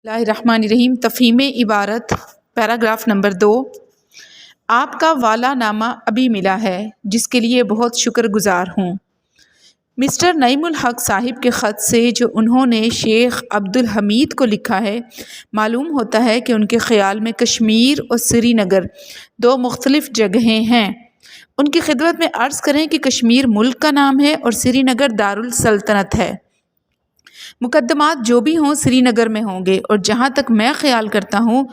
اللہ الرحمن الرحیم۔ تفہیم عبارت پیراگراف نمبر 2۔ آپ کا والا نامہ ابھی ملا ہے جس کے لیے بہت شکر گزار ہوں۔ مسٹر نعیم الحق صاحب کے خط سے جو انہوں نے شیخ عبدالحمید کو لکھا ہے، معلوم ہوتا ہے کہ ان کے خیال میں کشمیر اور سری نگر دو مختلف جگہیں ہیں۔ ان کی خدمت میں عرض کریں کہ کشمیر ملک کا نام ہے اور سری نگر دارالسلطنت ہے۔ مقدمات جو بھی ہوں سری نگر میں ہوں گے، اور جہاں تک میں خیال کرتا ہوں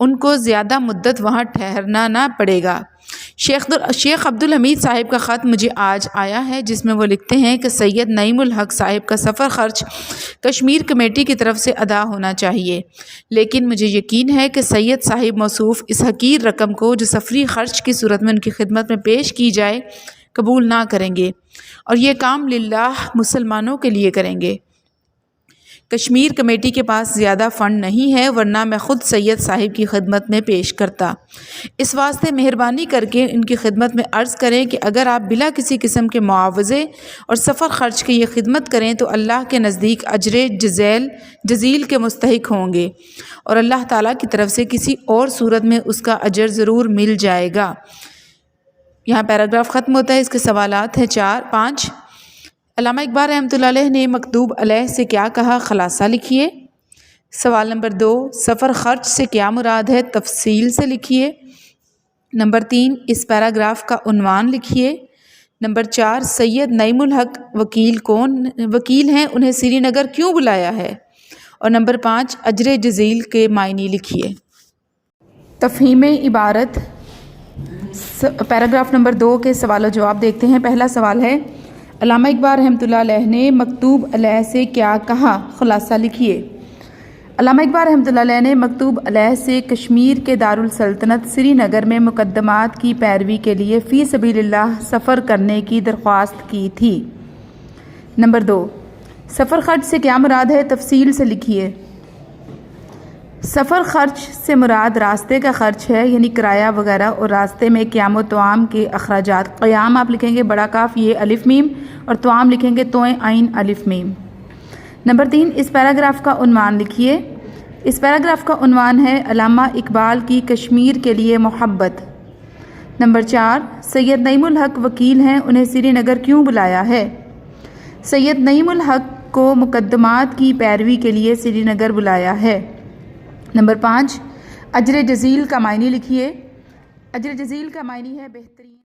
ان کو زیادہ مدت وہاں ٹھہرنا نہ پڑے گا۔ شیخ عبدالحمید صاحب کا خط مجھے آج آیا ہے جس میں وہ لکھتے ہیں کہ سید نعیم الحق صاحب کا سفر خرچ کشمیر کمیٹی کی طرف سے ادا ہونا چاہیے، لیکن مجھے یقین ہے کہ سید صاحب موصوف اس حقیر رقم کو جو سفری خرچ کی صورت میں ان کی خدمت میں پیش کی جائے قبول نہ کریں گے، اور یہ کام للہ مسلمانوں کے لیے کریں گے۔ کشمیر کمیٹی کے پاس زیادہ فنڈ نہیں ہے، ورنہ میں خود سید صاحب کی خدمت میں پیش کرتا۔ اس واسطے مہربانی کر کے ان کی خدمت میں عرض کریں کہ اگر آپ بلا کسی قسم کے معاوضے اور سفر خرچ کی یہ خدمت کریں تو اللہ کے نزدیک اجر جزیل کے مستحق ہوں گے، اور اللہ تعالیٰ کی طرف سے کسی اور صورت میں اس کا اجر ضرور مل جائے گا۔ یہاں پیراگراف ختم ہوتا ہے۔ اس کے سوالات ہیں 5۔ علامہ اقبال رحمۃ اللہ علیہ نے مکتوب علیہ سے کیا کہا، خلاصہ لکھیے۔ سوال نمبر 2، سفر خرچ سے کیا مراد ہے، تفصیل سے لکھیے۔ نمبر 3، اس پیراگراف کا عنوان لکھیے۔ نمبر 4، سید نعیم الحق وکیل ہیں، انہیں سری نگر کیوں بلایا ہے۔ اور نمبر 5، اجر جزیل کے معنی لکھیے۔ تفہیم عبارت پیراگراف نمبر 2 کے سوال و جواب دیکھتے ہیں۔ پہلا سوال ہے، علامہ اقبال رحمۃ اللہ علیہ نے مکتوب علیہ سے کیا کہا، خلاصہ لکھیے۔ علامہ اقبال رحمۃ اللہ علیہ نے مکتوب علیہ سے کشمیر کے دارالسلطنت سری نگر میں مقدمات کی پیروی کے لیے فی سبیل اللہ سفر کرنے کی درخواست کی تھی۔ نمبر 2، سفر خرچ سے کیا مراد ہے، تفصیل سے لکھیے۔ سفر خرچ سے مراد راستے کا خرچ ہے، یعنی کرایہ وغیرہ، اور راستے میں قیام و طعام کے اخراجات۔ قیام آپ لکھیں گے بڑا کاف یہ الف میم، اور طعام لکھیں گے توئیں عین الف میم۔ نمبر 3، اس پیراگراف کا عنوان لکھیے۔ اس پیراگراف کا عنوان ہے علامہ اقبال کی کشمیر کے لیے محبت۔ نمبر 4، سید نعیم الحق وکیل ہیں، انہیں سری نگر کیوں بلایا ہے۔ سید نعیم الحق کو مقدمات کی پیروی کے لیے سری نگر بلایا ہے۔ نمبر 5، اجر جزیل کا معنی لکھیے۔ اجر جزیل کا معنی ہے بہترین